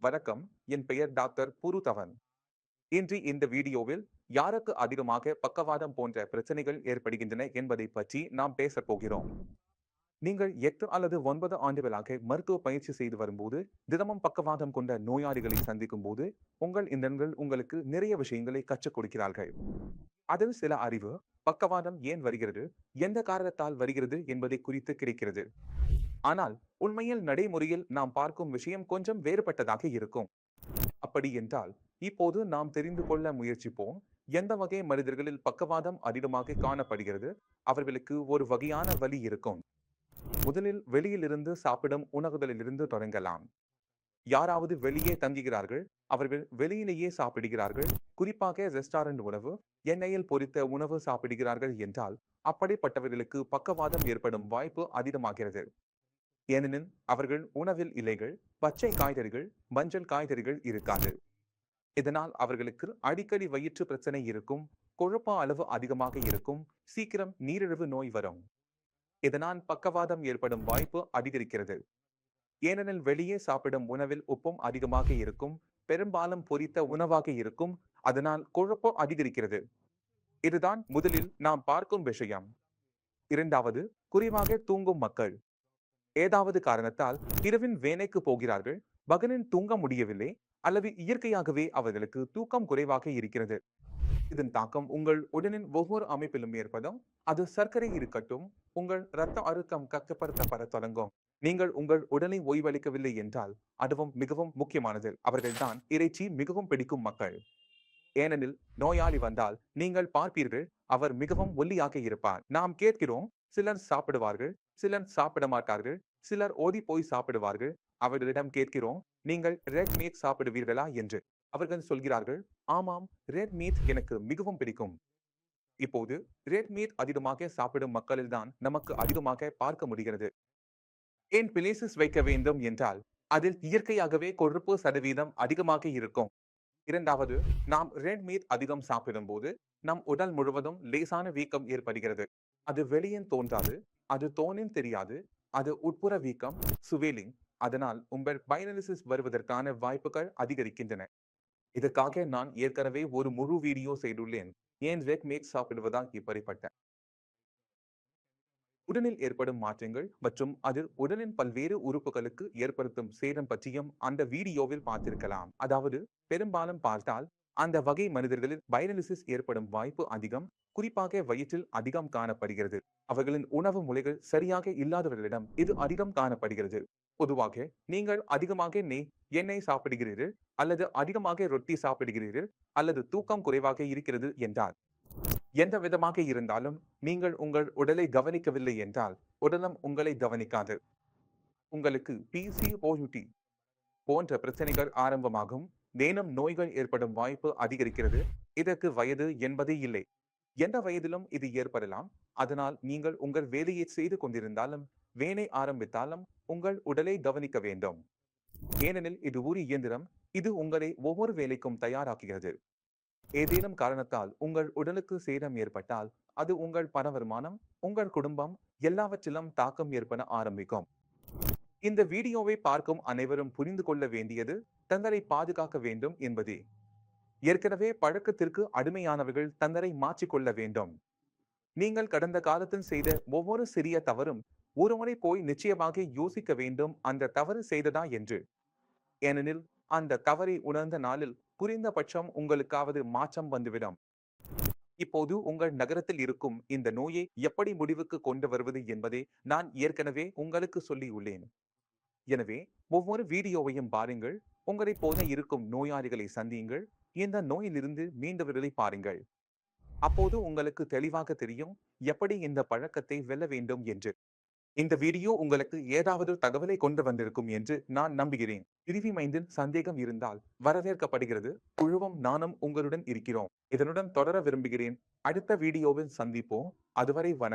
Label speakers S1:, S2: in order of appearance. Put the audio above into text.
S1: வணக்கம். என் பெயர் டாக்டர் புருதவன். இன்று இந்த வீடியோவில் யாருக்கு அதிகமாக பக்கவாதம் போன்ற பிரச்சனைகள் ஏற்படுகின்றன என்பதை பற்றி நாம் பேசப் போகிறோம். நீங்கள் 8 அல்லது 9 ஆண்டுகளாக மருத்துவ பயிற்சி செய்து வரும்போது, தினமும் பக்கவாதம் கொண்ட நோயாளிகளை சந்திக்கும் போது, உங்கள் இதழ்கள் உங்களுக்கு நிறைய விஷயங்களை கற்றுக் கொடுக்கிறார்கள். அதில் சில அறிவு, பக்கவாதம் ஏன் வருகிறது, எந்த காரணத்தால் வருகிறது என்பதை குறித்து கிடைக்கிறது. ஆனால் உண்மையில் நடைமுறையில் நாம் பார்க்கும் விஷயம் கொஞ்சம் வேறுபட்டதாக இருக்கும். அப்படி என்றால், இப்போது நாம் தெரிந்து கொள்ள முயற்சிப்போம். எந்த வகை மனிதர்களில் பக்கவாதம் அதிகமாக காணப்படுகிறது, அவர்களுக்கு ஒரு வகையான வலி இருக்கும். முதலில் வெளியிலிருந்து சாப்பிடும் உணவுகளிலிருந்து தொடங்கலாம். யாராவது வெளியே தங்குகிறார்கள், அவர்கள் வெளியிலேயே சாப்பிடுகிறார்கள், குறிப்பாக ரெஸ்டாரண்ட் உணவு, எண்ணெயில் பொரித்த உணவு சாப்பிடுகிறார்கள் என்றால், அப்படிப்பட்டவர்களுக்கு பக்கவாதம் ஏற்படும் வாய்ப்பு அதிகமாகிறது. ஏனெனில் அவர்கள் உணவில் இலைகள், பச்சை காய்கறிகள், மஞ்சள் காய்கறிகள் இருக்காது. இதனால் அவர்களுக்கு அடிக்கடி வயிற்று பிரச்சனை இருக்கும், கொழுப்பு அளவு அதிகமாக இருக்கும், சீக்கிரம் நீரிழிவு நோய் வரும். இதனால் பக்கவாதம் ஏற்படும் வாய்ப்பு அதிகரிக்கிறது. ஏனெனில் வெளியே சாப்பிடும் உணவில் உப்பும் அதிகமாக இருக்கும், பெரும்பாலும் பொரித்த உணவாக இருக்கும், அதனால் கொழுப்பு அதிகரிக்கிறது. இதுதான் முதலில் நாம் பார்க்கும் விஷயம். இரண்டாவது, குறைவாக தூங்கும் மக்கள். ஏதாவது காரணத்தால் இரவின் வேலைக்கு போகிறார்கள், பகலில் தூங்க முடியவில்லை, அல்லது இயற்கையாகவே அவர்களுக்கு தூக்கம் குறைவாக இருக்கிறது. இதன் தாக்கம் உங்கள் உடலின் ஒவ்வொரு அமைப்பிலும் ஏற்படும். அது சர்க்கரை இருக்கட்டும், உங்கள் இரத்த அழுத்தம் கட்டுப்படுத்தப்பட தொடங்கும். நீங்கள் உங்கள் உடலை ஓய்வளிக்கவில்லை என்றால் அதுவும் மிகவும் முக்கியமானது. அவர்கள்தான் இறைச்சி மிகவும் பிடிக்கும் மக்கள். ஏனெனில் நோயாளி வந்தால் நீங்கள் பார்ப்பீர்கள், அவர் மிகவும் ஒல்லியாக இருப்பார். நாம் கேட்கிறோம், சிலர் சாப்பிடுவார்கள், சிலர் சாப்பிட மாட்டார்கள், சிலர் ஓடி போய் சாப்பிடுவார்கள். அவர்களிடம் கேட்கிறோம், நீங்கள் ரெட் மீட் சாப்பிடுவீர்களா என்று. அவர்கள் சொல்கிறார்கள், ஆமாம், ரெட் மீட் எனக்கு மிகவும் பிடிக்கும். இப்போது ரெட் மீட் அதிகமாக சாப்பிடும் மக்களில்தான் நமக்கு அதிகமாக பார்க்க முடிகிறது. ஏன் பிலேசிஸ் வைக்க வேண்டும் என்றால், அதில் இயற்கையாகவே கொழுப்பு சதவீதம் அதிகமாக இருக்கும். இரண்டாவது, நாம் ரெட் மீட் அதிகம் சாப்பிடும்போது நம் உடல் முழுவதும் லேசான வீக்கம் ஏற்படுகிறது. அது வெளியில் தோன்றாது, அது தோலில் தெரியாது, அது உட்புற வீக்கம், சுவேலிங். அதனால் உங்கள் பைரலிசிஸ் வருவதற்கான வாய்ப்புகள் அதிகரிக்கின்றன. இதற்காக நான் ஏற்கனவே ஒரு முழு வீடியோ செய்துள்ளேன். ஏன் ரெட் மீட் சாப்பிடுவதால் இப்படிப்பட்ட உடலில் ஏற்படும் மாற்றங்கள் மற்றும் அதில் உடலின் பல்வேறு உறுப்புகளுக்கு ஏற்படுத்தும் சேதம் பற்றியும் அந்த வீடியோவில் பார்த்திருக்கலாம். அதாவது பெரும்பாலும் பார்த்தால் அந்த வகை மனிதர்களில் பைரலிசிஸ் ஏற்படும் வாய்ப்பு அதிகம், குறிப்பாக வயிற்றில் அதிகம் காணப்படுகிறது. அவர்களின் உணவு முறைகள் சரியாக இல்லாதவர்களிடம் இது அதிகம் காணப்படுகிறது. பொதுவாக நீங்கள் அதிகமாக எண்ணெய் சாப்பிடுகிறீர்கள், அல்லது அதிகமாக ரொட்டி சாப்பிடுகிறீர்கள், அல்லது தூக்கம் குறைவாக இருக்கிறது என்றால், எந்த விதமாக இருந்தாலும் நீங்கள் உங்கள் உடலை கவனிக்கவில்லை என்றால் உடலம் உங்களை கவனிக்காது. உங்களுக்கு PCOD போன்ற பிரச்சனைகள் ஆரம்பமாகும், மேலும் நோய்கள் ஏற்படும் வாய்ப்பு அதிகரிக்கிறது. இதற்கு வயது என்பதே இல்லை. எந்த வயதிலும் இது ஏற்படலாம். அதனால் நீங்கள் உங்கள் வேலையை செய்து கொண்டிருந்தாலும், வேலை ஆரம்பித்தாலும் உங்கள் உடலை கவனிக்க வேண்டும். ஏனெனில் இது ஒரு இயந்திரம், இது உங்களை ஒவ்வொரு வேலைக்கும் தயாராக்குகிறது. ஏதேனும் காரணத்தால் உங்கள் உடலுக்கு சேதம் ஏற்பட்டால், அது உங்கள் பண வருமானம், உங்கள் குடும்பம் எல்லாவற்றிலும் தாக்கம் ஏற்பட ஆரம்பிக்கும். இந்த வீடியோவை பார்க்கும் அனைவரும் புரிந்து கொள்ள வேண்டியது, தங்களை பாதுகாக்க வேண்டும் என்பதே. ஏற்கனவே பழக்கத்திற்கு அடிமையானவர்கள் தங்களை மாற்றிக்கொள்ள வேண்டும். நீங்கள் கடந்த காலத்தில் செய்த ஒவ்வொரு சிறிய தவறும் ஒருமுறை போய் நிச்சயமாக யோசிக்க வேண்டும், அந்த தவறு செய்ததா என்று. ஏனெனில் அந்த தவறை உணர்ந்த நாளில் குறைந்தபட்சம் உங்களுக்காவது மாற்றம் வந்துவிடும். இப்போது உங்கள் நகரத்தில் இருக்கும் இந்த நோயை எப்படி முடிவுக்கு கொண்டு வருவது என்பதை நான் ஏற்கனவே உங்களுக்கு சொல்லியுள்ளேன். எனவே ஒவ்வொரு வீடியோவையும் பாருங்கள், உங்களைப் போல இருக்கும் நோயாளிகளை சந்தியுங்கள், இந்த நோயிலிருந்து மீண்டவர்களை பாருங்கள். அப்போது உங்களுக்கு தெளிவாக தெரியும், எப்படி இந்த பழக்கத்தை வெல்ல வேண்டும் என்று. இந்த வீடியோ உங்களுக்கு ஏதாவது தகவலை கொண்டு வந்திருக்கும் என்று நான் நம்புகிறேன். பிரிவி மைண்டில் சந்தேகம் இருந்தால் வரவேற்கப்படுகிறது. குழுவும் நானும் உங்களுடன் இருக்கிறோம். இதனுடன் தொடர விரும்புகிறேன். அடுத்த வீடியோவில் சந்திப்போம். அதுவரை வணக்கம்.